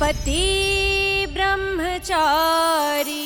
पति ब्रह्मचारी।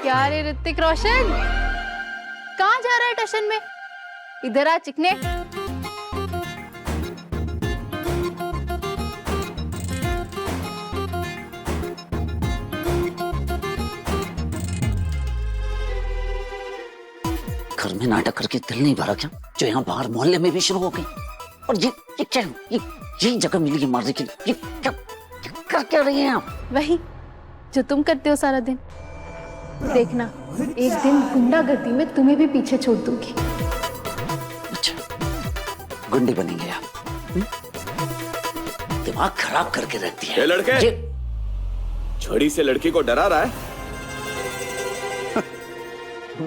क्या रे ऋतिक रोशन, कहाँ जा रहा है टशन में? इधर आ चिकने। घर में नाटक करके दिल नहीं भरा क्या, जो यहाँ बाहर मोहल्ले में भी शुरू हो गई? और ये क्या, ये जगह मिली है मारने की, ये क्या कर क्या रही हैं आप? वही जो तुम करते हो सारा दिन। देखना, एक दिन गुंडागर्दी में तुम्हें भी पीछे छोड़ दूंगी। अच्छा, गुंडी बनेंगे आप? दिमाग खराब करके रखती है ये लड़के। छड़ी से लड़की को डरा रहा है?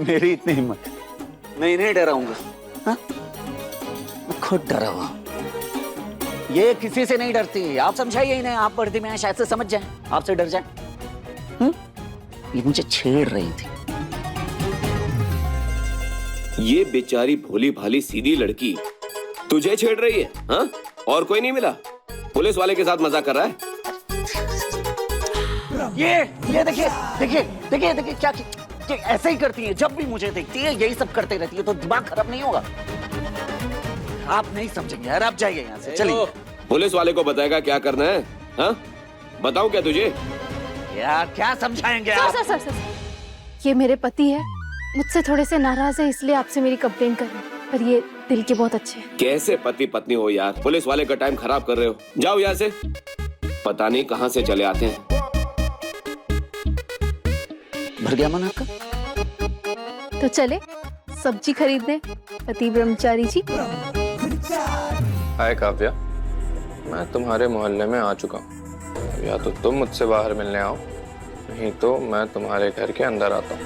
मेरी इतनी हिम्मत, मैं इन्हें डराऊंगा? हाँ? मैं खुद डरा हुआ। ये किसी से नहीं डरती, आप समझाइए इन्हें। आप वर्दी में हैं, शायद से समझ जाएं, आपसे डर जाएं। ये मुझे छेड़ रही थी। ये बेचारी भोली भाली सीधी लड़की तुझे छेड़ रही है? हाँ? और कोई नहीं मिला? पुलिस वाले के साथ मजाक कर रहा है? ये देखिए देखिए देखिए देखिए क्या ये ऐसे ही करती है, जब भी मुझे देखती है यही सब करते रहती है। तो दिमाग खराब नहीं होगा? आप नहीं समझेंगे यार, आप जाइए यहाँ से, चलिए। पुलिस वाले को बताएगा क्या करना है? हाँ? बताऊं क्या तुझे? यार क्या समझाएंगे आप? सर, ये मेरे पति है, मुझसे थोड़े से नाराज है, इसलिए आपसे मेरी कंप्लेंट कर रहे हैं। पर ये दिल के बहुत अच्छे हैं। कैसे पति पत्नी हो यार? पुलिस वाले का टाइम खराब कर रहे हो। जाओ यहाँ से, पता नहीं कहाँ से चले आते हैं। भर गया मन आपका? तो चले सब्जी खरीदने, पति ब्रह्मचारी जी। हाय काव्या, मैं तुम्हारे मोहल्ले में आ चुका हूँ। या तो तुम मुझसे बाहर मिलने आओ, नहीं तो मैं तुम्हारे घर के अंदर आता हूँ।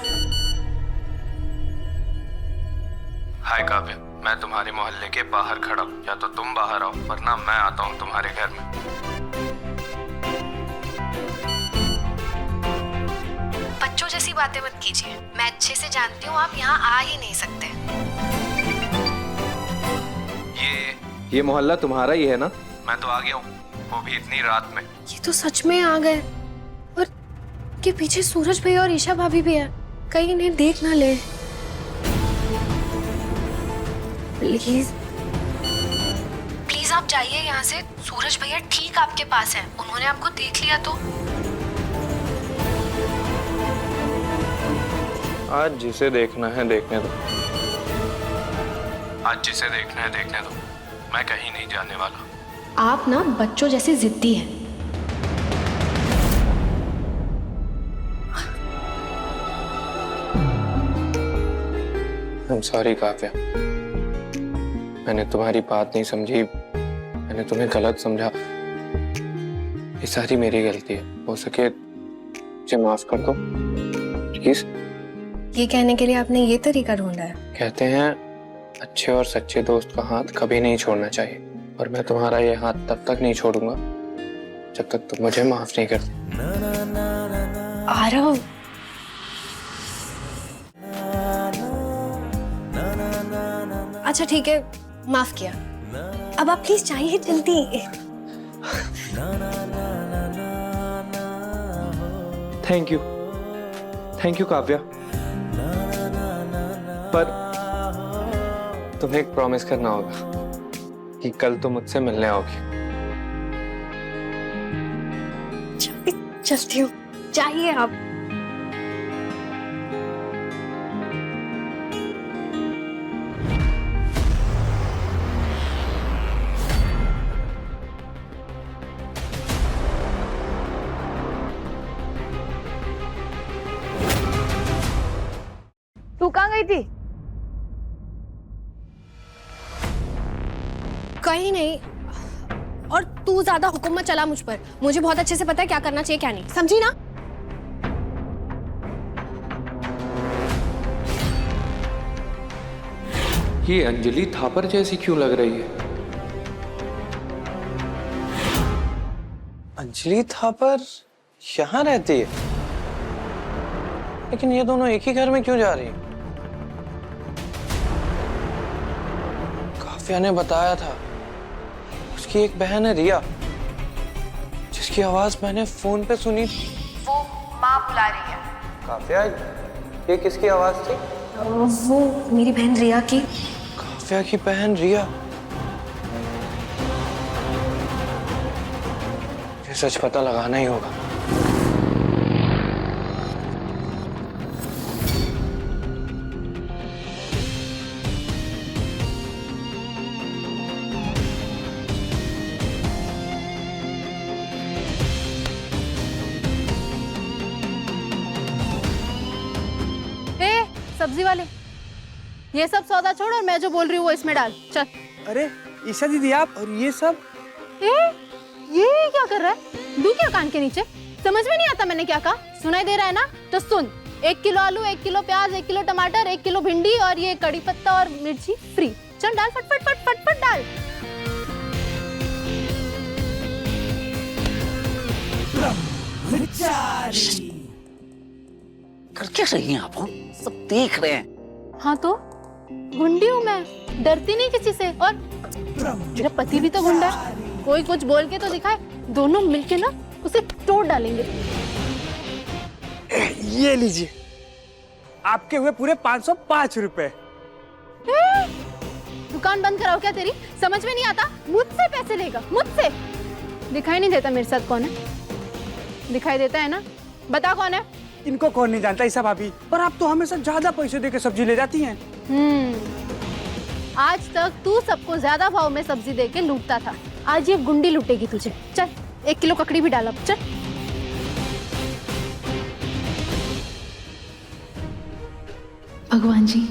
हाय काव्या, मैं तुम्हारे मोहल्ले के बाहर खड़ा हूँ। या तो तुम बाहर आओ, वरना मैं आता हूँ तुम्हारे घर में। बच्चों जैसी बातें मत कीजिए। मैं अच्छे से जानती हूँ आप यहाँ आ ही नहीं सकते। ये मोहल्ला तुम्हारा ही है ना? मैं तो आ गया हूँ, वो भी इतनी रात में। ये तो सच में आ गए। और के पीछे सूरज भैया और ईशा भाभी भी है, कहीं इन्हें देख ना ले। प्लीज आप जाइए यहाँ से। सूरज भैया ठीक आपके पास है, उन्होंने आपको देख लिया तो। आज जिसे देखना है देखने दो। आज जिसे देखना है देखने दो। मैं कहीं नहीं जाने वाला। आप ना बच्चों जैसे जिद्दी हैं। I'm sorry काव्या, मैंने तुम्हारी बात नहीं समझी, मैंने तुम्हें गलत समझा। ये सारी मेरी गलती है। हो सके मुझे माफ कर दो प्लीज। ये कहने के लिए आपने ये तरीका ढूंढा है? कहते हैं अच्छे और सच्चे दोस्त का हाथ कभी नहीं छोड़ना चाहिए, और मैं तुम्हारा ये हाथ तब तक नहीं छोड़ूंगा जब तक तुम मुझे माफ नहीं करते। आरव, अच्छा ठीक है, माफ किया। अब आप प्लीज जाइए जल्दी। थैंक यू काव्या, पर तुम्हें एक प्रॉमिस करना होगा कि कल तुम मुझसे मिलने आओगी। चलती हूँ, चाहिए आप। तू कहाँ गई थी? कहीं नहीं। और तू ज्यादा हुक्म मत चला मुझ पर। मुझे बहुत अच्छे से पता है क्या करना चाहिए क्या नहीं, समझी ना? ये अंजलि थापर जैसी क्यों लग रही है? अंजलि थापर यहाँ रहती है, लेकिन ये दोनों एक ही घर में क्यों जा रही हैं? काफिया ने बताया था उसकी एक बहन है रिया, जिसकी आवाज मैंने फोन पे सुनी। वो माँ बुला रही है। काफिया, ये किसकी आवाज थी? वो मेरी बहन रिया की। काफिया की बहन रिया। ये सच पता लगाना ही होगा। सब्जी वाले, ये सब सौदा छोड़ और मैं जो बोल रही हूँ वो इसमें डाल। चल। अरे ईशा दीदी आप, और ये सब? ये क्या कर रहा है? दू क्या कान के नीचे? समझ में नहीं आता मैंने क्या कहा? सुनाई दे रहा है ना? तो सुन, 1 किलो आलू, 1 किलो प्याज, 1 किलो टमाटर, 1 किलो भिंडी और ये कड़ी पत्ता और मिर्ची फ्री। चल डाल, फटफट फट फट फट डाल। कर क्या रही हैं आप? सब देख रहे हैं। हाँ तो गुंडी हूँ मैं, डरती नहीं किसी से। और मेरा पति भी तो गुंडा है, कोई कुछ बोल के तो दिखाए, दोनों मिलके ना उसे तोड़ डालेंगे। ये लीजिए, आपके हुए पूरे 505 रुपए। दुकान बंद कराओ क्या तेरी? समझ में नहीं आता? मुझसे पैसे लेगा, मुझसे। दिखाई नहीं देता मेरे साथ कौन है? दिखाई देता है ना? बता कौन है? इनको कौन नहीं जानता ईशा भाभी, पर आप तो हमेशा ज्यादा पैसे देके सब्जी ले जाती हैं। आज तक तू सबको ज्यादा भाव में सब्जी देके लूटता था, आज ये गुंडी लूटेगी तुझे। चल 1 किलो ककड़ी भी डाला। चल। भगवान जी,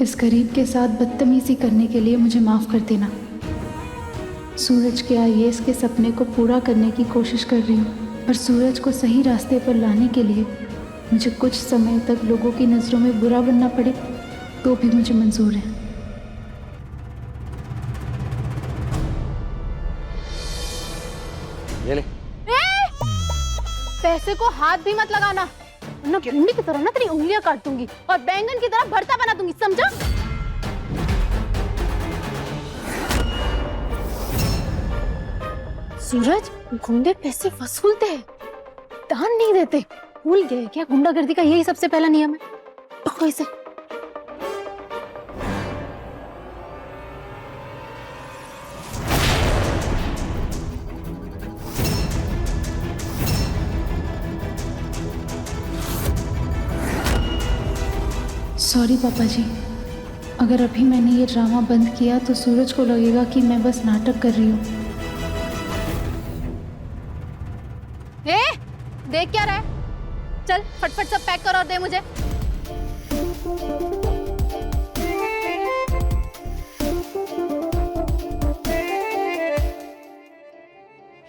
इस गरीब के साथ बदतमीजी करने के लिए मुझे माफ कर देना। सूरज के आईएएस के सपने को पूरा करने की कोशिश कर रही हूँ, पर सूरज को सही रास्ते पर लाने के लिए मुझे कुछ समय तक लोगों की नज़रों में बुरा बनना पड़े तो भी मुझे मंजूर है। ये ले। पैसे को हाथ भी मत लगाना, वरना भिंडी की तरह ना तेरी उंगलियां काट दूंगी और बैंगन की तरह भरता बना दूंगी, समझा? सूरज, गुंडे पैसे वसूलते हैं, दान नहीं देते। भूल गए क्या? गुंडागर्दी का यही सबसे पहला नियम है। पकड़ो इसे। सॉरी पापा जी, अगर अभी मैंने ये ड्रामा बंद किया तो सूरज को लगेगा कि मैं बस नाटक कर रही हूँ। देख क्या रहा है? चल फटफट सब पैक कर और दे मुझे।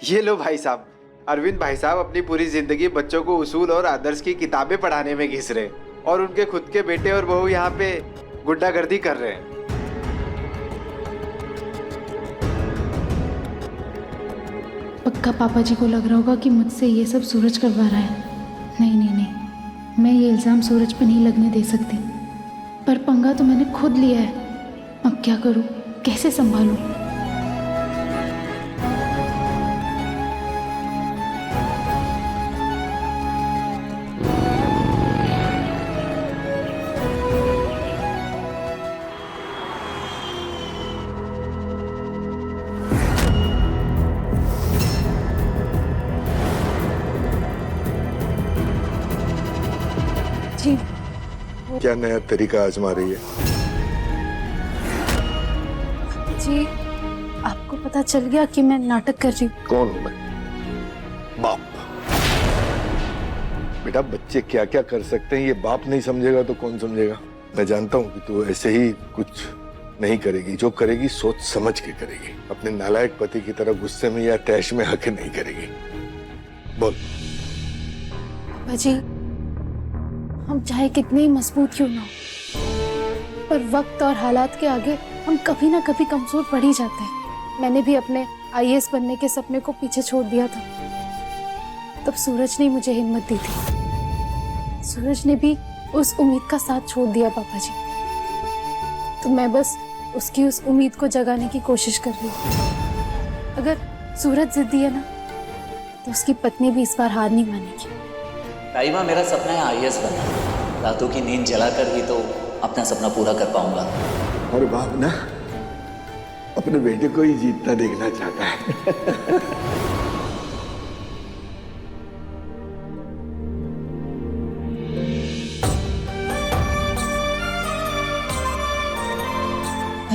ये लो भाई साहब, अरविंद भाई साहब अपनी पूरी जिंदगी बच्चों को उसूल और आदर्श की किताबें पढ़ाने में घिस रहे, और उनके खुद के बेटे और बहू यहाँ पे गुंडागर्दी कर रहे हैं। पक्का पापा जी को लग रहा होगा कि मुझसे ये सब सूरज करवा रहा है। नहीं नहीं नहीं, मैं ये इल्ज़ाम सूरज पर नहीं लगने दे सकती, पर पंगा तो मैंने खुद लिया है। अब क्या करूँ, कैसे संभालूं? जी। क्या नया तरीका आजमा रही है? जी, आपको पता चल गया कि मैं नाटक कर रही हूँ। कौन हूं मैं? बाप। बेटा, बच्चे क्या क्या कर सकते हैं ये बाप नहीं समझेगा तो कौन समझेगा? मैं जानता हूँ कि तू ऐसे ही कुछ नहीं करेगी, जो करेगी सोच समझ के करेगी, अपने नालायक पति की तरह गुस्से में या तैश में आके नहीं करेगी। बोल। पापा जी, हम चाहे कितने ही मजबूत क्यों ना हो, पर वक्त और हालात के आगे हम कभी ना कभी कमजोर पड़ ही जाते हैं। मैंने भी अपने आईएएस बनने के सपने को पीछे छोड़ दिया था, तब सूरज ने मुझे हिम्मत दी थी। सूरज ने भी उस उम्मीद का साथ छोड़ दिया पापा जी, तो मैं बस उसकी उस उम्मीद को जगाने की कोशिश कर रही हूँ। अगर सूरज जिद्दी है ना, तो उसकी पत्नी भी इस बार हार नहीं मानेगी। ताइमा, मेरा सपना है आईएएस बनना। रातों की नींद जलाकर ही तो अपना सपना पूरा कर पाऊंगा। और बाप ना अपने बेटे को ही जीतना देखना चाहता है।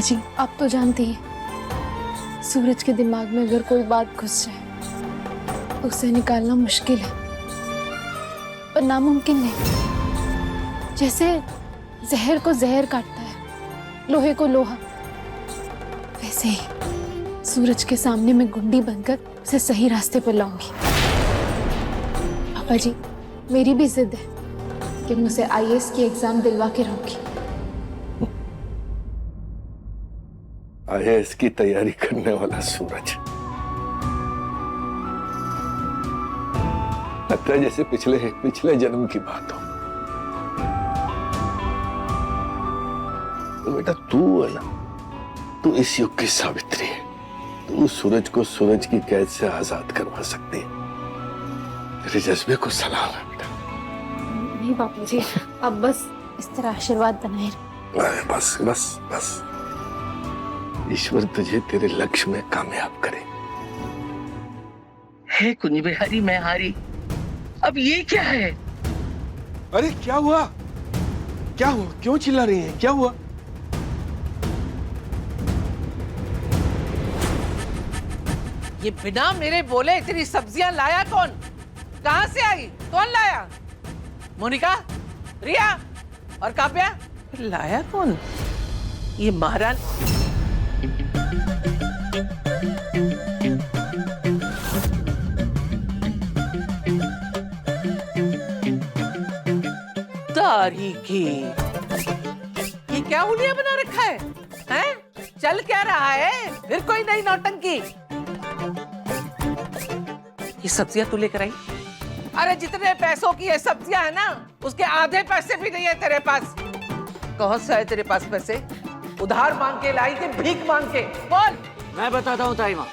जी, आप तो जानती हैं, सूरज के दिमाग में अगर कोई बात घुस जाए तो उसे निकालना मुश्किल है, पर नामुमकिन नहीं। जैसे जहर को जहर काटता है, लोहे को लोहा, वैसे ही सूरज के सामने मैं गुंडी बनकर उसे सही रास्ते पर लाऊंगी। पापा जी, मेरी भी जिद है कि मैं उसे आईएएस की एग्जाम दिलवा के रहूंगी। आईएएस की तैयारी करने वाला सूरज, लगता है जैसे पिछले जन्म की बात हो। तो बेटा तू है ना, तू इस युग की सावित्री है। तू सूरज को सूरज की कैद से आजाद करवा सकती है। तेरे जज्बे को सलाम है बेटा। नहीं पापा जी, अब बस इस तरह आशीर्वाद बनाए रखें। बस बस बस, ईश्वर तुझे तेरे लक्ष्य में कामयाब करे। हे कुंज बिहारी, मैं हारी। अब ये क्या है? अरे क्या हुआ? क्या हुआ? क्यों चिल्ला रही हैं? क्या हुआ? ये बिना मेरे बोले इतनी सब्जियां लाया कौन? कहां से आई? कौन लाया? मोनिका, रिया और काव्या? लाया कौन? ये महारानी। तारीखी, ये क्या हुलिया बना रखा है? हैं? चल क्या रहा है? फिर कोई नई नौटंकी? ये सब्जियां तू लेकर आई? अरे जितने पैसों की ये सब्जियां है ना, उसके आधे पैसे भी नहीं है तेरे पास। कौन सा है तेरे पास पैसे? उधार मांग के लाई कि भीख मांग के? बोल। मैं बताता हूँ ताइमा।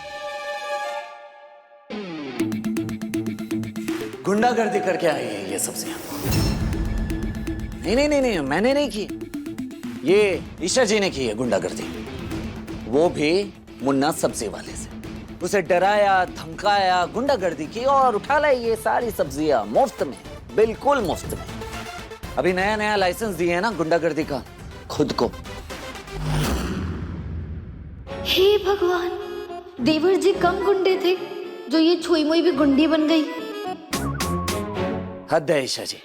गुंडागर्दी करके आई है ये सब्जियां। नहीं, मैंने नहीं की, ये ईशा जी ने की है गुंडागर्दी। वो भी मुन्ना सब्जी वाले से। उसे डराया, धमकाया, गुंडागर्दी की और उठा लाई ये सारी सब्जियां मुफ्त में, बिल्कुल मुफ्त में। अभी नया लाइसेंस दिए है ना गुंडागर्दी का खुद को। हे भगवान, देवर जी कम गुंडे थे जो ये छुई मुई भी गुंडी बन गई। हद है ईशा जी,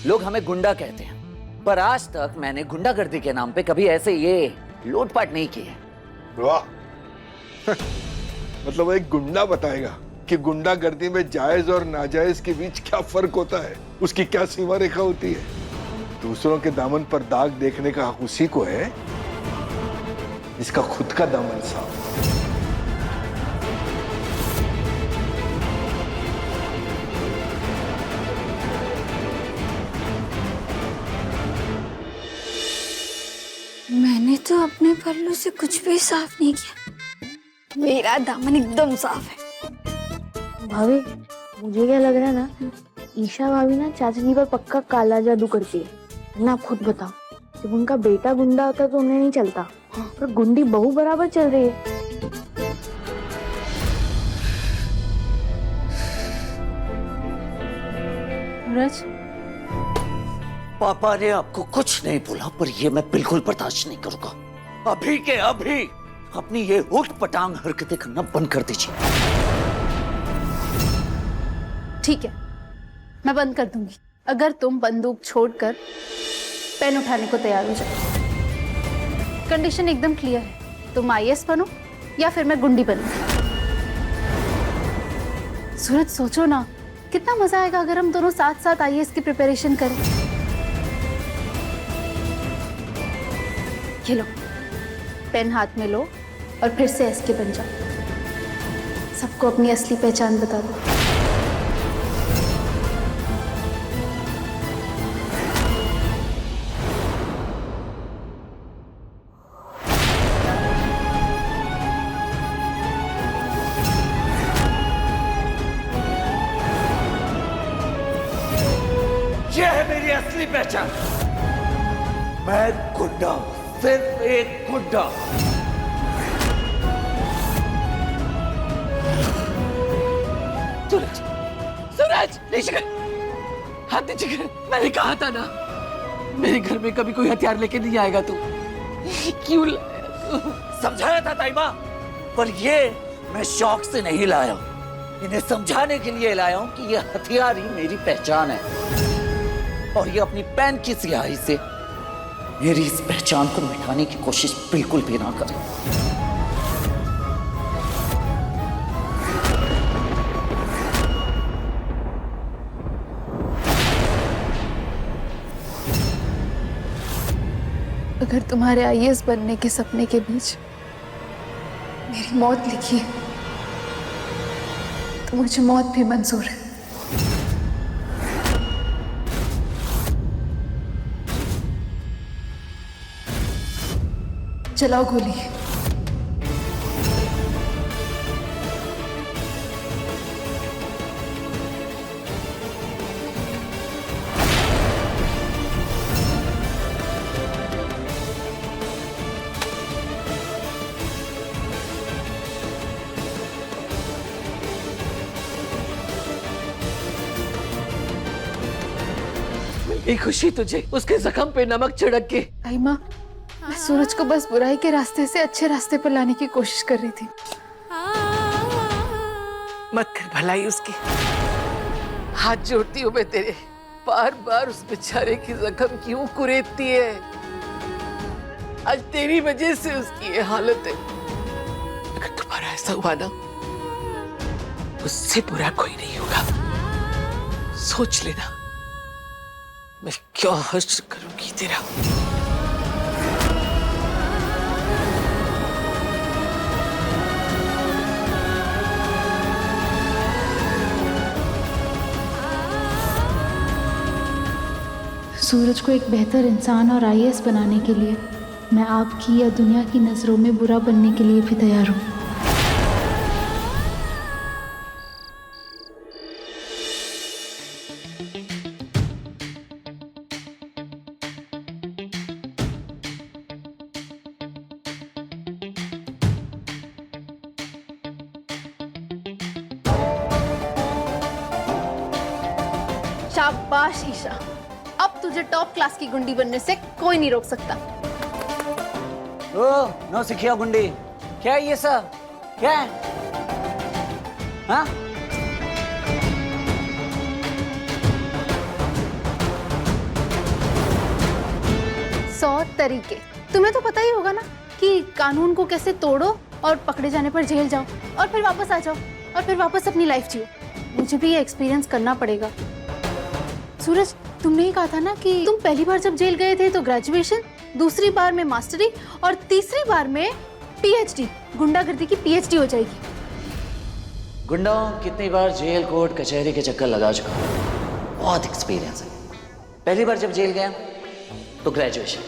लोग हमें गुंडा कहते हैं, पर आज तक मैंने गुंडागर्दी के नाम पे कभी ऐसे ये लूटपाट नहीं की है। वाह। मतलब एक गुंडा बताएगा कि गुंडागर्दी में जायज और नाजायज के बीच क्या फर्क होता है, उसकी क्या सीमा रेखा होती है। दूसरों के दामन पर दाग देखने का हक उसी को है जिसका खुद का दामन साफ। मैंने तो अपने पल्लू से कुछ भी साफ नहीं किया, मेरा दामन एकदम साफ है। भाभी, मुझे क्या लग रहा है ना, ईशा भाभी ना चाचा जी पर पक्का काला जादू करती है ना। आप खुद बताओ, जब उनका बेटा गुंडा होता तो उन्हें नहीं चलता, पर गुंडी बहू बराबर चल रही है। सूरज, पापा ने आपको कुछ नहीं बोला, पर ये मैं बिल्कुल बर्दाश्त नहीं करूंगा। अभी के अभी अपनी ये उठ पटांग हरकतें करना बंद कर दीजिए। ठीक है, मैं बंद कर दूंगी अगर तुम बंदूक छोड़कर पेन उठाने को तैयार हो जाओ। कंडीशन एकदम क्लियर है, तुम आईएएस बनो या फिर मैं गुंडी बनूं। सूरज सोचो ना, कितना मजा आएगा अगर हम दोनों साथ साथ आईएएस की प्रिपरेशन करें। ये लो, पेन हाथ में लो और फिर से एसके बन जाओ। सबको अपनी असली पहचान बता दो। ये है मेरी असली पहचान। मैं गुंडा हूं, सिर्फ एक गुंडा। सूरज, सूरज, नीचे कर, हाथ नीचे कर। मैंने कहा था ना, मेरे घर में कभी कोई हथियार लेके नहीं आएगा तू। क्यों लाया? समझाया था ताइबा, पर ये मैं शौक से नहीं लाया हूं। इन्हें समझाने के लिए लाया हूं कि ये हथियार ही मेरी पहचान है और ये अपनी पेन की स्याही से मेरी इस पहचान को मिटाने की कोशिश बिल्कुल भी ना करें। अगर तुम्हारे आईएएस बनने के सपने के बीच मेरी मौत लिखी है तो मुझे मौत भी मंजूर है। चलाओ गोली। ये खुशी तुझे उसके जख्म पे नमक छिड़क के। आई माँ, मैं सूरज को बस बुराई के रास्ते से अच्छे रास्ते पर लाने की कोशिश कर रही थी। मत कर भलाई उसकी। हाथ जोड़ती हूँ मैं तेरे, बार बार उस बेचारे की जख्म क्यों कुरेदती है? आज तेरी वजह से उसकी ये हालत है। अगर तुम्हारा ऐसा हुआ ना, उससे बुरा कोई नहीं होगा। सोच लेना मैं क्या हश्र करूंगी तेरा। सूरज को एक बेहतर इंसान और आईएएस बनाने के लिए मैं आपकी या दुनिया की नजरों में बुरा बनने के लिए भी तैयार हूँ। शाबाश ईशा, अब तुझे टॉप क्लास की गुंडी बनने से कोई नहीं रोक सकता। ओ, नो सिखिया गुंडी, क्या है ये सब? क्या है? हाँ? सौ तरीके। तुम्हें तो पता ही होगा ना कि कानून को कैसे तोड़ो और पकड़े जाने पर जेल जाओ और फिर वापस आ जाओ और फिर वापस अपनी लाइफ जियो। मुझे भी ये एक्सपीरियंस करना पड़ेगा। सूरज, तुमने ही कहा था ना कि तुम पहली बार जब जेल गए थे तो ग्रेजुएशन, दूसरी बार में मास्टरी और तीसरी बार में पीएचडी, गुंडागर्दी की पीएचडी हो जाएगी। गुंडा कितनी बार जेल कोर्ट कचहरी के चक्कर लगा चुका हूं, बहुत एक्सपीरियंस है। पहली बार जब जेल गया तो ग्रेजुएशन,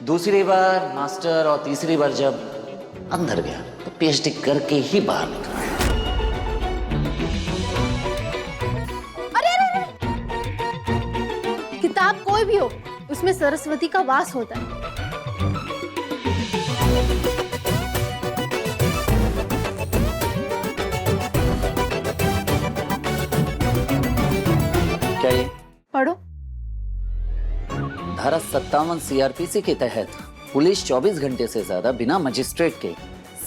दूसरी बार मास्टर और तीसरी बार जब अंदर गया तो पीएचडी करके ही बाहर निकला। किताब कोई भी हो, उसमें सरस्वती का वास होता है। क्या ये? पढ़ो। धारा 57 सीआरपीसी के तहत पुलिस 24 घंटे से ज्यादा बिना मजिस्ट्रेट के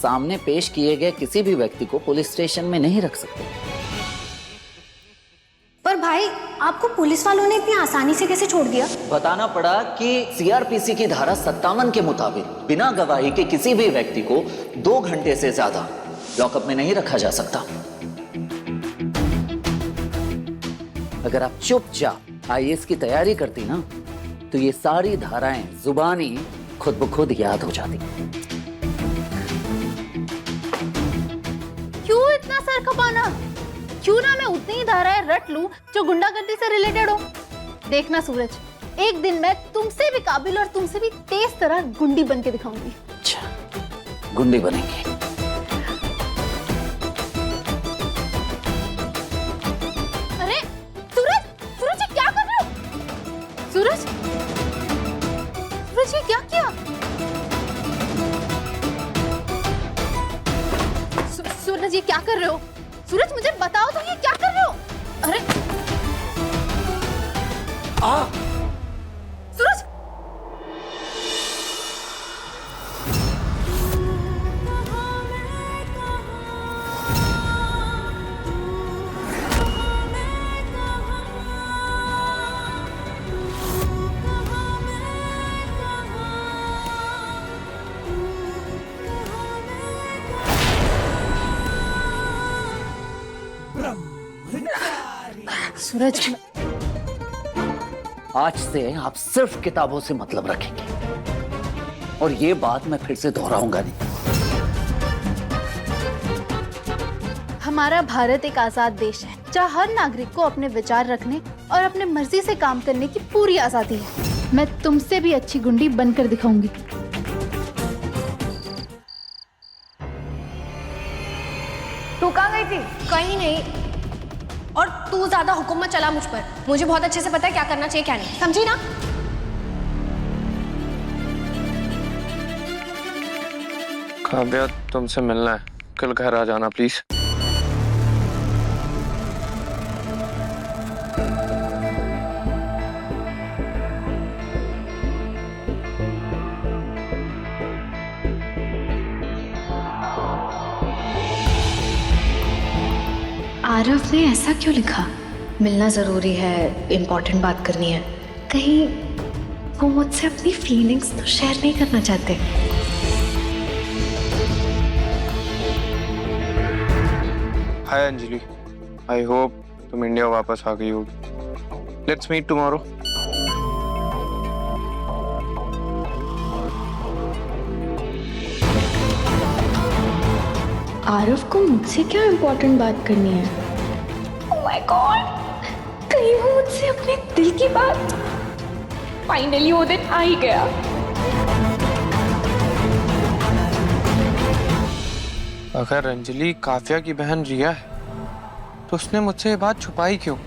सामने पेश किए गए किसी भी व्यक्ति को पुलिस स्टेशन में नहीं रख सकते। पर भाई, आपको पुलिस वालों ने इतनी आसानी से कैसे छोड़ दिया? बताना पड़ा कि सीआरपीसी की धारा 57 के मुताबिक बिना गवाही के किसी भी व्यक्ति को 2 घंटे से ज्यादा लॉकअप में नहीं रखा जा सकता। अगर आप चुपचाप आईएएस की तैयारी करती ना तो ये सारी धाराएं जुबानी खुद ब खुद याद हो जाती। क्यों इतना सर खपाना? क्यों ना मैं उतनी ही धाराएं रट लूं जो गुंडागर्दी से रिलेटेड हो। देखना सूरज, एक दिन मैं तुमसे भी काबिल और तुमसे भी तेज तरह गुंडी बन के दिखाऊंगी। अच्छा, गुंडी बनेंगे। अरे सूरज, सूरज ये क्या कर रहे हो? सूरज, सूरज ये क्या किया? सूरज ये क्या कर रहे हो? सूरज मुझे बताओ तो ये क्या कर रहे हो? अरे सूरज, सूरज आज से आप सिर्फ किताबों से मतलब रखेंगे और ये बात मैं फिर से दोहराऊंगा नहीं। हमारा भारत एक आजाद देश है जहाँ हर नागरिक को अपने विचार रखने और अपने मर्जी से काम करने की पूरी आजादी है। मैं तुमसे भी अच्छी गुंडी बनकर दिखाऊंगी। तू कहाँ गई थी? कहीं नहीं। और तू ज्यादा हुक्म मत चला मुझ पर। मुझे बहुत अच्छे से पता है क्या करना चाहिए क्या नहीं, समझी ना? काव्या, तुमसे मिलना है, कल घर आ जाना प्लीज। आरव ने ऐसा क्यों लिखा? मिलना जरूरी है, इम्पोर्टेंट बात करनी है। कहीं वो मुझसे अपनी फीलिंग्स तो शेयर नहीं करना चाहते? हाय अंजलि, आई होप तुम इंडिया वापस आ गई होगी। Let's meet tomorrow. आरव को मुझसे क्या इम्पोर्टेंट बात करनी है? ओह माय गॉड, कहीं वो मुझसे अपने दिल की बात। फाइनली वो दिन आ ही गया। अगर अंजलि काव्या की बहन रिया है तो उसने मुझसे ये बात छुपाई क्यों?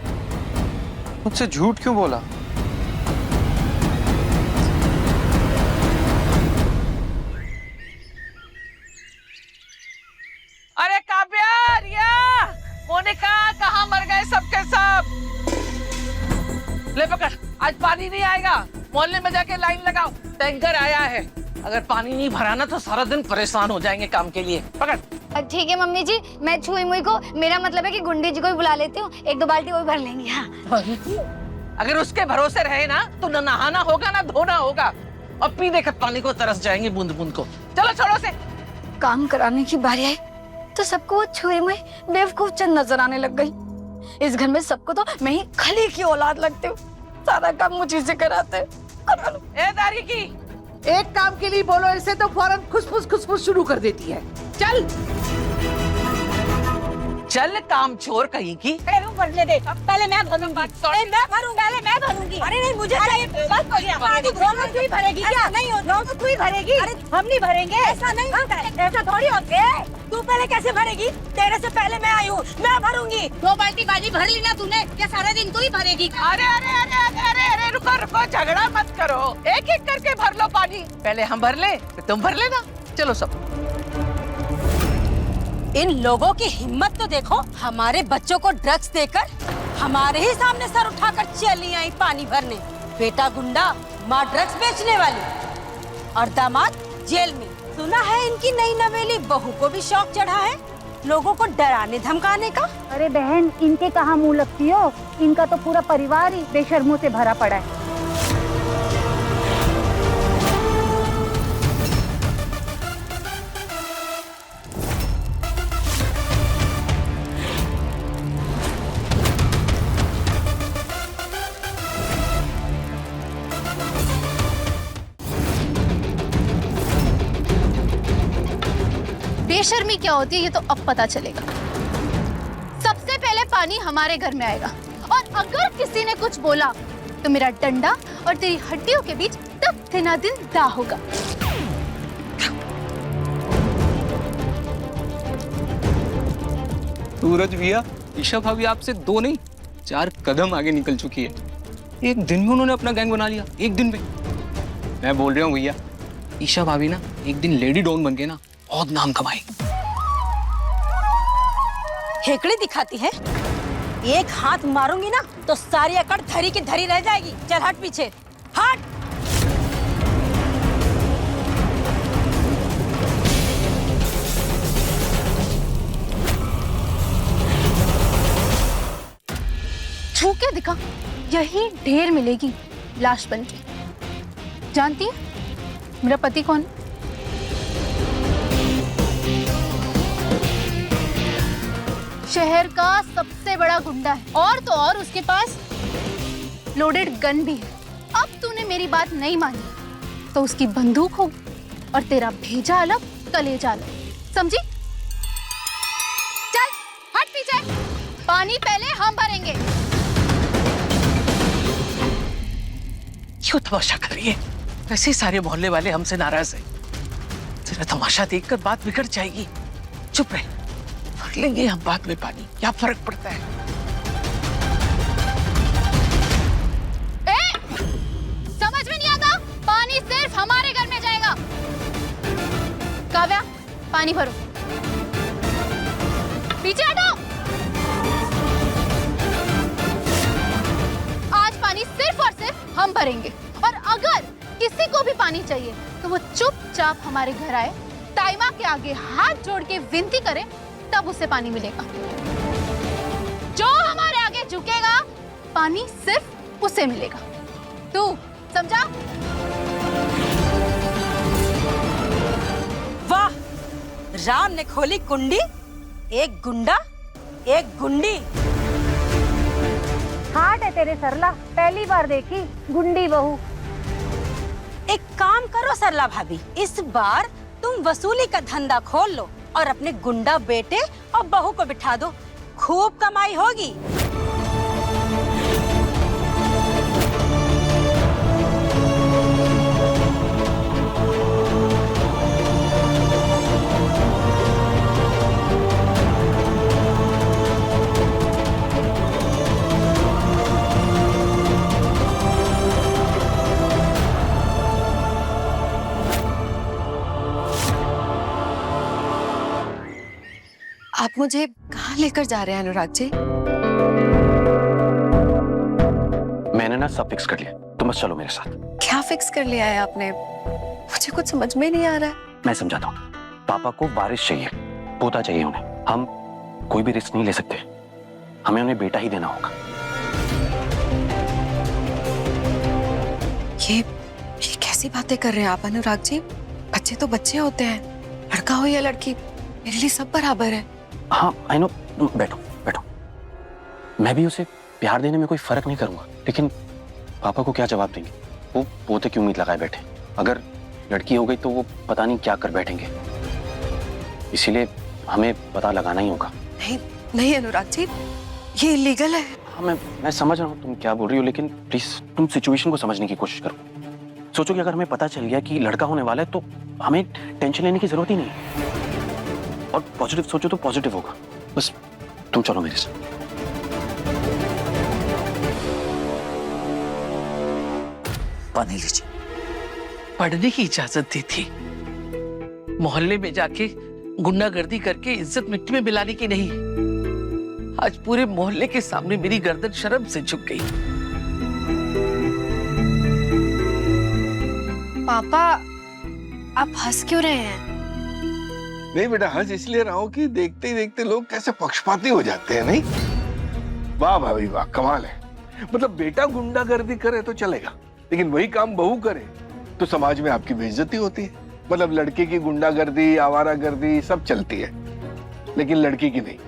मुझसे झूठ क्यों बोला? अरे काव्या, रिया, मोनिका, कहाँ मर गए सबके सब? ले पकड़, आज पानी नहीं आएगा। मोहल्ले में जाके लाइन लगाओ, टैंकर आया है। अगर पानी नहीं भरा ना तो सारा दिन परेशान हो जाएंगे काम के लिए। पकड़। ठीक है मम्मी जी, मैं छुई मुई को, मेरा मतलब है कि गुंडी जी को भी बुला लेती हूँ, 1-2 बाल्टी वो भी भर लेंगे। हाँ। अगर उसके भरोसे रहे ना तो न नहाना होगा ना धोना होगा, और पीने के पानी को तरस जाएंगे बूंद बूंद को। चलो छोड़ो से। काम कराने की बारी आई तो सबको वो छुई मुई बेवकूफ चंद नजर आने लग गई। इस घर में सबको तो मैं ही खली की औलाद लगती हूँ, सारा काम मुझे से कराते। करा लो। ए दारी की, एक काम के लिए बोलो इसे तो फौरन खुसफुस शुरू कर देती है। चल चल काम चोर कहीं की। बदले दे, पहले मैं भरूंगी। मैं भरूंगी, पहले मैं भरूंगी। अरे नहीं, मुझे चाहिए। बस हो गया। तू ही भरेगी क्या? नहीं हो, तू ही भरेगी। अरे हम नहीं भरेंगे, ऐसा नहीं होता है, ऐसा थोड़ी होता है। तू पहले कैसे भरेगी? तेरे से पहले मैं आई हूँ, मैं भरूंगी। 2 बाल्टी पानी भर ली ना तूने, क्या सारा दिन तू ही भरेगी? अरे अरे अरे अरे अरे अरे रुको रुको, झगड़ा मत करो, एक एक करके भर लो पानी। पहले हम भर ले, तुम भर लेना। चलो सब। इन लोगों की हिम्मत तो देखो, हमारे बच्चों को ड्रग्स देकर हमारे ही सामने सर उठाकर चली आई पानी भरने। बेटा गुंडा, माँ ड्रग्स बेचने वाली, और दामाद जेल में। सुना है इनकी नई नवेली बहू को भी शौक चढ़ा है। लोगों को डराने धमकाने का? अरे बहन, इनके कहाँ मुंह लगती हो? इनका तो पूरा परिवार ही बेशर्मों से भरा पड़ा है। बेशर्मी क्या होती है ये तो अब पता चलेगा। सबसे पहले पानी हमारे घर में आएगा और अगर किसी ने कुछ बोला तो मेरा डंडा और तेरी हड्डियों के बीच तब दिन दा होगा। सूरज भैया, ईशा भाभी आपसे 2 नहीं 4 कदम आगे निकल चुकी है। एक दिन में उन्होंने अपना गैंग बना लिया, एक दिन में। मैं बोल रहा हूँ भैया, ईशा भाभी ना एक दिन लेडी डॉन बन के ना बहुत नाम कमाई। हेकड़ी दिखाती है? एक हाथ मारूंगी ना तो सारी अकड़ धरी की धरी रह जाएगी। चल हट पीछे, हट। छू के दिखा, यही ढेर मिलेगी लाश बन के। जानती है मेरा पति कौन? शहर का सबसे बड़ा गुंडा है और तो और उसके पास लोडेड गन भी है। अब तूने मेरी बात नहीं मानी तो उसकी बंदूक होगी और तेरा भेजा अलग कलेजा अलग, समझी? चल हट पीछे, पानी पहले हम भरेंगे। क्यों तमाशा कर रही है? वैसे सारे मोहल्ले वाले हमसे नाराज हैं। तेरा तमाशा देखकर बात बिगड़ जाएगी। चुप रहे, भर लेंगे हम बाद में पानी, क्या फर्क पड़ता है? समझ में नहीं आता? पानी सिर्फ हमारे घर में जाएगा। काव्या, पानी भरो। पीछे हटो। आज पानी सिर्फ और सिर्फ हम भरेंगे और अगर किसी को भी पानी चाहिए तो वो चुपचाप हमारे घर आए, टाइमा के आगे हाथ जोड़ के विनती करे, तब उसे पानी मिलेगा। जो हमारे आगे झुकेगा पानी सिर्फ उसे मिलेगा। तू समझा? वाह, राम ने खोली कुंडी, एक गुंडा एक गुंडी। हाट है तेरे सरला, पहली बार देखी गुंडी बहू। एक काम करो सरला भाभी, इस बार तुम वसूली का धंधा खोल लो और अपने गुंडा बेटे और बहू को बिठा दो, खूब कमाई होगी। आप मुझे कहाँ लेकर जा रहे हैं अनुराग जी? मैंने ना सब फिक्स कर लिया, तुम बस चलो मेरे साथ। क्या फिक्स कर लिया है आपने? मुझे कुछ समझ में नहीं आ रहा है। मैं समझाता हूँ। पापा को वारिस चाहिए, पोता चाहिए उन्हें। हम कोई भी रिस्क नहीं ले सकते, हमें उन्हें बेटा ही देना होगा। ये कैसी बातें कर रहे हैं आप अनुराग जी? बच्चे तो बच्चे होते हैं, लड़का हो या लड़की, मेरे लिए सब बराबर है। हाँ आई नो, बैठो बैठो। मैं भी उसे प्यार देने में कोई फर्क नहीं करूंगा, लेकिन पापा को क्या जवाब देंगे? वो पोते की उम्मीद लगाए बैठे। अगर लड़की हो गई तो वो पता नहीं क्या कर बैठेंगे, इसीलिए हमें पता लगाना ही होगा। नहीं नहीं अनुराग जी, ये इलीगल है। हाँ मैं समझ रहा हूँ तुम क्या बोल रही हो, लेकिन प्लीज तुम सिचुएशन को समझने की कोशिश करो। सोचो कि अगर हमें पता चल गया कि लड़का होने वाला है तो हमें टेंशन लेने की जरूरत ही नहीं, और पॉजिटिव सोचो तो पॉजिटिव होगा। बस तुम चलो मेरे साथ। पानी लीजिए। पढ़ने की इजाजत दी थी, मोहल्ले में जाके गुंडागर्दी करके इज्जत मिट्टी में मिलाने की नहीं। आज पूरे मोहल्ले के सामने मेरी गर्दन शर्म से झुक गई। पापा, आप हंस क्यों रहे हैं? नहीं बेटा, हंस इसलिए रहा हूं कि देखते ही देखते लोग कैसे पक्षपाती हो जाते हैं, नहीं? वाह भाभी वाह, कमाल है। मतलब बेटा गुंडागर्दी करे तो चलेगा, लेकिन वही काम बहू करे तो समाज में आपकी बेइज्जती होती है। मतलब लड़के की गुंडागर्दी, आवारागर्दी सब चलती है, लेकिन लड़की की नहीं।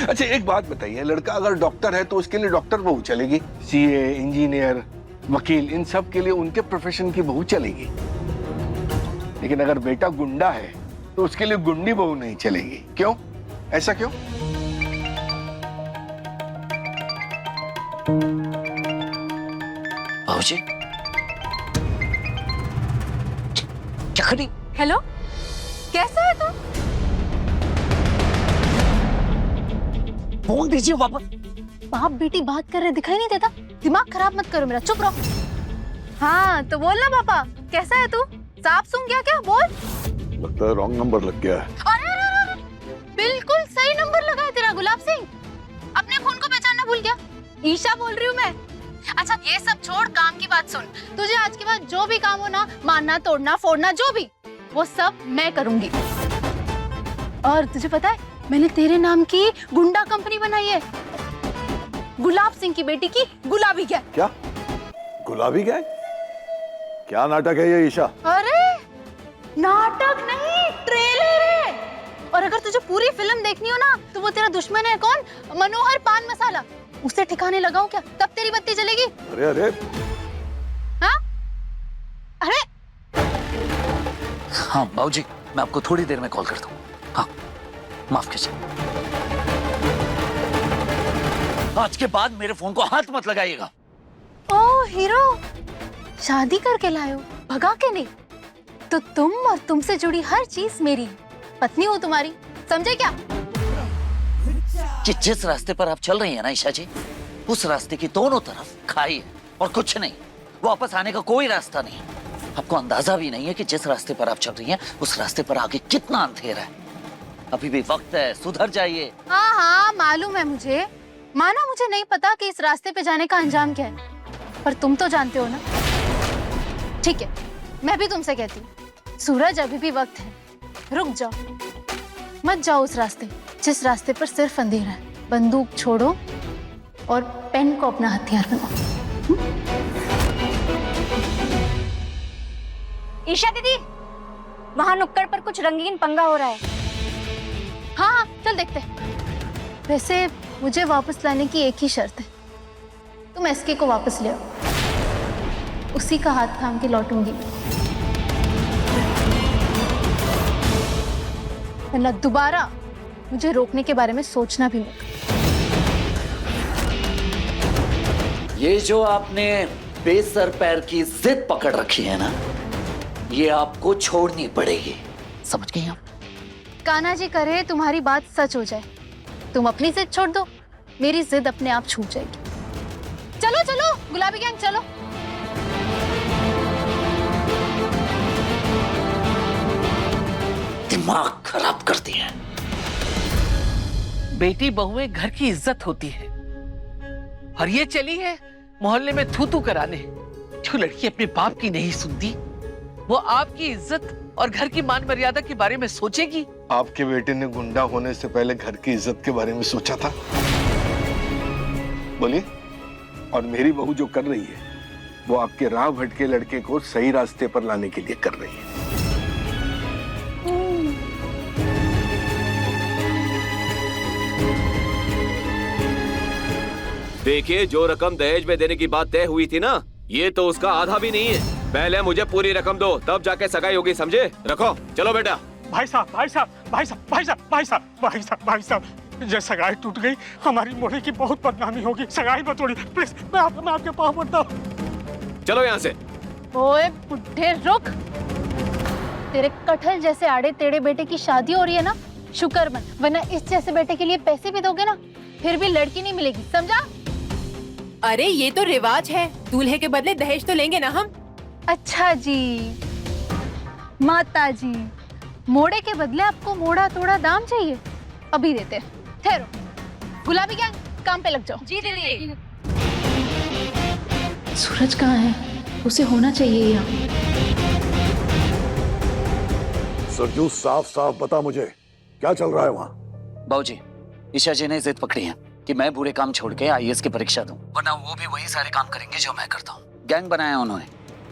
अच्छा एक बात बताइए, लड़का अगर डॉक्टर है तो उसके लिए डॉक्टर बहू चलेगी, सीए, इंजीनियर, वकील, इन सब के लिए उनके प्रोफेशन की बहू चलेगी। लेकिन अगर बेटा गुंडा है तो उसके लिए गुंडी बहू नहीं चलेगी। क्यों? ऐसा क्यों? बाबूजी, चखनी। हेलो, कैसा है तू? बोल दीजिए वापस। बाप बेटी बात कर रहे दिखाई नहीं देता? दिमाग खराब मत करो मेरा, चुप रहो। हाँ तो बोल ना पापा, कैसा है तू? साफ सूंघ गया क्या? बोल। लगता है रॉन्ग नंबर लग गया है। अरे बिल्कुल सही नंबर लगा है तेरा गुलाब सिंह। अपने खून को पहचानना भूल गया? ईशा बोल रही हूँ मैं। अच्छा ये सब छोड़, काम की बात सुन। तुझे आज के बाद जो भी काम हो ना, मारना, तोड़ना, फोड़ना, जो भी, वो सब मैं करूंगी। और तुझे पता है, मैंने तेरे नाम की गुंडा कंपनी बनाई है। गुलाब सिंह की बेटी की गुलाबी गैंग। क्या? गुलाबी गैंग? क्या नाटक है ये ईशा? अरे नाटक नहीं, ट्रेलर है। और अगर तुझे पूरी फिल्म देखनी हो ना, तो वो तेरा दुश्मन है कौन? मनोहर पान मसाला। उसे ठिकाने लगाऊं क्या? तब तेरी बत्ती जलेगी। अरे अरे, हाँ? अरे हाँ बाबूजी, मैं आपको थोड़ी देर में कॉल करता हूँ। हाँ माफ कीजिए। आज के बाद मेरे फोन को हाथ मत लगाइएगा। ओ हीरो, शादी करके लाए हो, भगा के नहीं। तो तुम और तुमसे जुड़ी हर चीज मेरी पत्नी हो तुम्हारी, समझे क्या? कि जिस रास्ते पर आप चल रही हैं ना ईशा जी, उस रास्ते की दोनों तरफ खाई है और कुछ नहीं, वापस आने का कोई रास्ता नहीं। आपको अंदाजा भी नहीं है कि जिस रास्ते पर आप चल रही हैं, उस रास्ते पर आगे कितना अंधेरा है। अभी भी वक्त है, सुधर जाइए। हाँ हाँ मालूम है मुझे। माना मुझे नहीं पता कि इस रास्ते पे जाने का अंजाम क्या है, पर तुम तो जानते हो ना। ठीक है, मैं भी तुमसे कहती हूँ, सूरज अभी भी वक्त है, रुक जाओ, मत जाओ उस रास्ते जिस रास्ते पर सिर्फ अंधेरा है। बंदूक छोड़ो और पेन को अपना हथियार बनाओ। ईशा दीदी, वहाँ नुक्कड़ पर कुछ रंगीन पंगा हो रहा है। हाँ हाँ चल देखते हैं। वैसे मुझे वापस लाने की एक ही शर्त है, तुम एसके को वापस ले आओ, उसी का हाथ थाम के लौटूंगी, वरना दोबारा मुझे रोकने के बारे में सोचना भी मत। ये जो आपने बेसर पैर की जिद पकड़ रखी है ना, ये आपको छोड़नी पड़ेगी, समझ गई आप? कान्हा जी करे तुम्हारी बात सच हो जाए, तुम अपनी जिद छोड़ दो, मेरी जिद अपने आप छूट जाएगी। चलो चलो गुलाबी गैंग चलो। दिमाग खराब करती है। बेटी बहुएं घर की इज्जत होती है, और ये चली है मोहल्ले में थू थू कराने। जो लड़की अपने बाप की नहीं सुनती, वो आपकी इज्जत और घर की मान मर्यादा के बारे में सोचेगी? आपके बेटे ने गुंडा होने से पहले घर की इज्जत के बारे में सोचा था? बोलिए। और मेरी बहू जो कर रही है, वो आपके राह भटके लड़के को सही रास्ते पर लाने के लिए कर रही है। देखिए, जो रकम दहेज में देने की बात तय हुई थी ना, ये तो उसका आधा भी नहीं है। पहले मुझे पूरी रकम दो, तब जाके सगाई होगी, समझे? रखो, चलो बेटा। भाई साहब, भाई साहब, भाई साहब, भाई साहब, भाई साहब, भाई साहब, भाई साहब, जब सगाई टूट गई, हमारी मोड़ी की बहुत बदनामी होगी। सगाई मत तोड़िए प्लीज, मैं आपके पाँव पड़ता हूँ। चलो यहाँ से। ओए बुढ़े रुक, तेरे कटहल जैसे आड़े टेढ़े बेटे की शादी हो रही है ना, शुक्र मन, वरना इस जैसे बेटे के लिए पैसे भी दोगे ना, फिर भी लड़की नहीं मिलेगी, समझा? अरे ये तो रिवाज है, दूल्हे के बदले दहेज तो लेंगे ना हम। अच्छा जी, माता जी, मोड़े के बदले आपको मोड़ा तोड़ा दाम चाहिए, अभी देते हैं। ठहरो, गुलाबी गैंग काम पे लग जाओ। जी दीदी। सूरज कहाँ है? उसे होना चाहिए यहाँ। सरजू साफ साफ बता मुझे क्या चल रहा है वहाँ। बाबूजी, ईशा जी ने जिद पकड़ी है कि मैं बुरे काम छोड़ के आईएएस की परीक्षा दूं, वरना वो भी वही सारे काम करेंगे जो मैं करता हूँ। गैंग बनाया उन्होंने,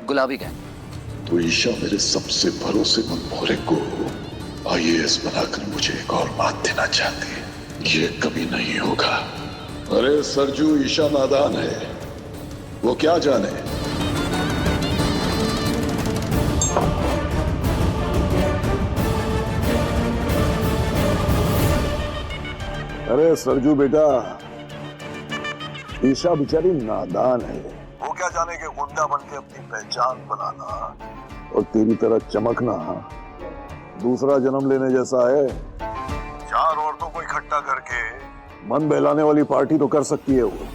गुलाबी गैंग। तो ईशा मेरे सबसे भरोसेमंद भोले को आईएएस बनाकर मुझे एक और बात देना चाहती है। ये कभी नहीं होगा। अरे सरजू, ईशा नादान है, वो क्या जाने। अरे सरजू बेटा, ईशा बेचारी नादान है, वो क्या जाने के गुंडा बन के अपनी पहचान बनाना और तेरी तरह चमकना दूसरा जन्म लेने जैसा है। 4 औरतों को इकट्ठा करके मन बहलाने वाली पार्टी तो कर सकती है वो,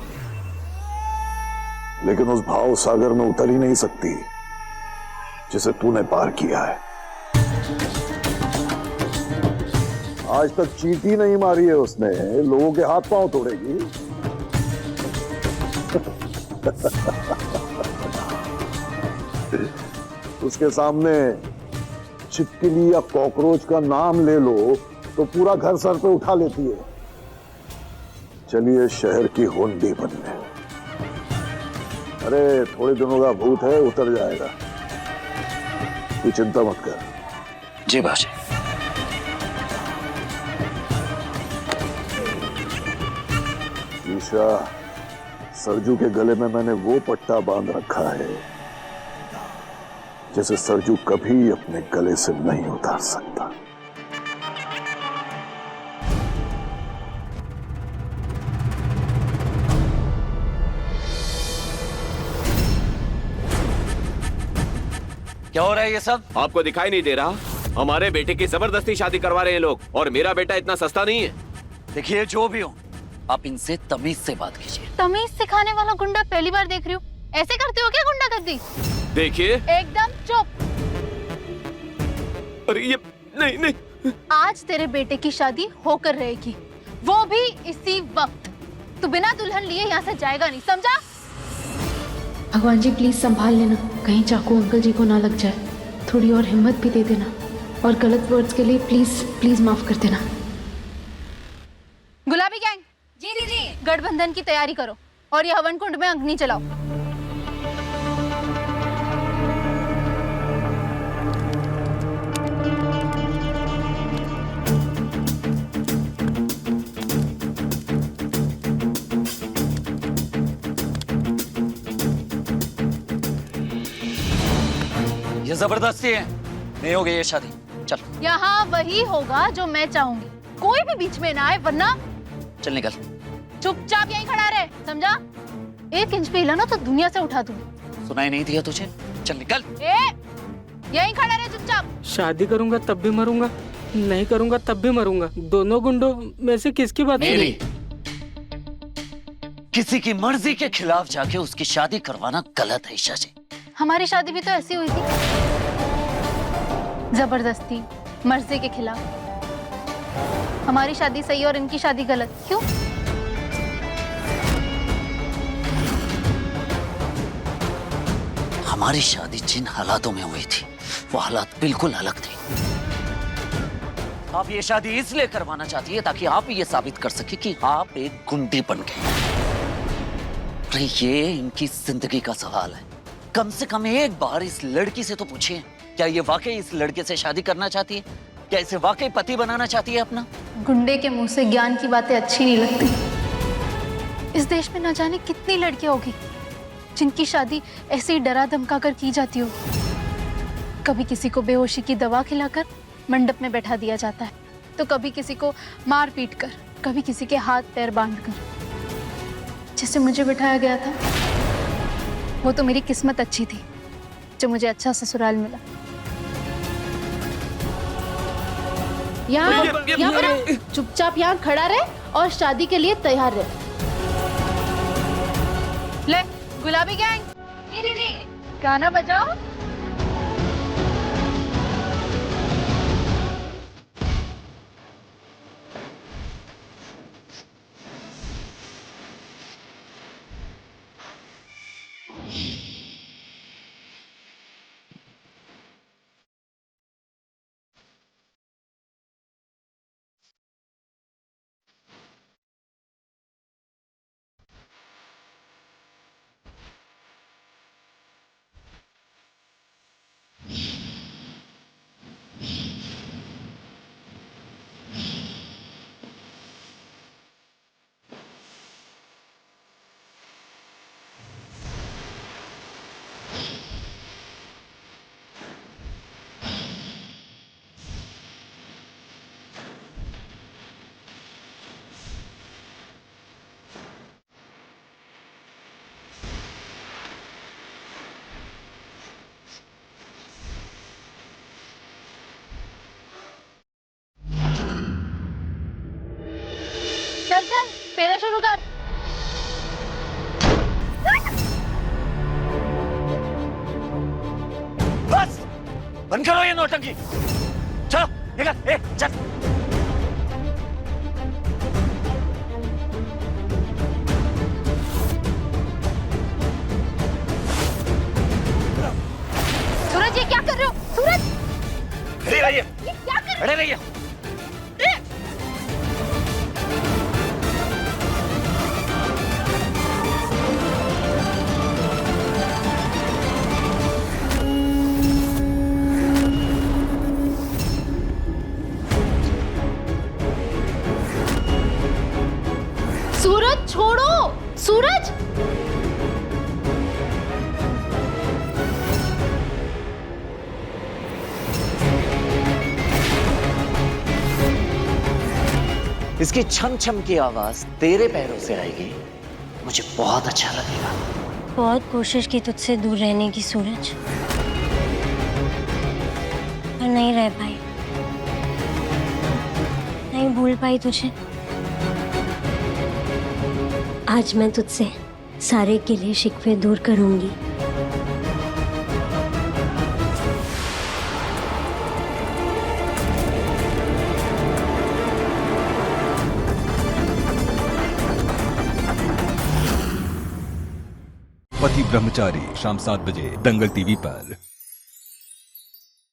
लेकिन उस भाव सागर में उतर ही नहीं सकती जिसे तूने पार किया है। आज तक चींटी नहीं मारी है उसने, लोगों के हाथ पांव तोड़ेगी। उसके सामने छिपकली या कॉकरोच का नाम ले लो तो पूरा घर सर पे उठा लेती है। चलिए शहर की होंडी बनने। अरे थोड़े दिनों का भूत है, उतर जाएगा, तू चिंता मत कर। जी बादशाह। ईशा, सरजू के गले में मैंने वो पट्टा बांध रखा है जिसे सरजू कभी अपने गले से नहीं उतार सकता। क्या हो रहा है ये सब? आपको दिखाई नहीं दे रहा? हमारे बेटे की जबरदस्ती शादी करवा रहे हैं लोग, और मेरा बेटा इतना सस्ता नहीं है। देखिए जो भी हो, आप इनसे तमीज से बात कीजिए। तमीज सिखाने वाला गुंडा पहली बार देख रही हूँ। ऐसे करते हो क्या गुंडागर्दी? देखिए एकदम चुप। अरे ये नहीं नहीं, आज तेरे बेटे की शादी होकर रहेगी, वो भी इसी वक्त। तू बिना दुल्हन लिए यहाँ से जाएगा नहीं, समझा? भगवान जी प्लीज संभाल लेना, कहीं चाकू अंकल जी को ना लग जाए। थोड़ी और हिम्मत भी दे देना, और गलत वर्ड्स के लिए प्लीज प्लीज माफ कर देना। गुलाबी गैंग, जी दीदी। गठबंधन की तैयारी करो और ये हवन कुंड में अग्नि चलाओ। ये जबरदस्ती है, नहीं होगी ये शादी। चल। यहाँ वही होगा जो मैं चाहूंगी, कोई भी बीच में ना आए, वरना चल निकल। चुपचाप यहीं खड़ा रहे, समझा? 1 इंच पे हिला ना तो दुनिया से उठा दूंगी। सुनाई नहीं दिया तुझे? चल निकल। यहीं खड़ा रहे चुपचाप। शादी करूंगा तब भी मरूंगा, नहीं करूंगा तब भी मरूंगा। दोनों गुंडों में से किसकी बात? मेरी। किसी की मर्जी के खिलाफ जाके उसकी शादी करवाना गलत है ईशा जी। हमारी शादी भी तो ऐसी हुई थी, जबरदस्ती, मर्जी के खिलाफ। हमारी शादी सही और इनकी शादी गलत, क्यों? हमारी शादी जिन हालातों में हुई थी वो हालात बिल्कुल अलग थे। आप ये शादी इसलिए करवाना चाहती है ताकि आप ये साबित कर सके कि आप एक गुंडी बन गए। अरे ये इनकी जिंदगी का सवाल है। कम से कम एक बार इस लड़की से तो पूछिए, क्या ये वाकई इस लड़के से शादी करना चाहती है? क्या इसे वाकई पति बनाना चाहती है अपना? गुंडे के मुंह से ज्ञान की बातें अच्छी नहीं लगती। इस देश में न जाने कितनी लड़कियां होगी जिनकी शादी ऐसे ही डरा धमका कर की जाती हो। कभी किसी को बेहोशी की दवा खिलाकर मंडप में बैठा दिया जाता है, तो कभी किसी को मार पीट कर, कभी किसी के हाथ पैर बांधकर। जैसे मुझे बिठाया गया था, वो तो मेरी किस्मत अच्छी थी जो मुझे अच्छा ससुराल मिला। यहाँ चुपचाप यहाँ खड़ा रहे और शादी के लिए तैयार रहे। ले गुलाबी गैंग, गाना बजाओ। बंद करो ये नौटंकी। चलो निकल, ए चल। सूरज ये क्या कर रहे हो? सूरज खड़ी रहिए, ये क्या कर रहे खड़े रहिए। सूरज छोड़ो, सूरज। इसकी छम छम की आवाज तेरे पैरों से आएगी, मुझे बहुत अच्छा लगेगा। बहुत कोशिश की तुझसे दूर रहने की सूरज, पर नहीं रह पाई, नहीं भूल पाई तुझे। आज मैं तुझसे सारे गिले शिकवे दूर करूंगी। पति ब्रह्मचारी शाम 7 बजे दंगल टीवी पर।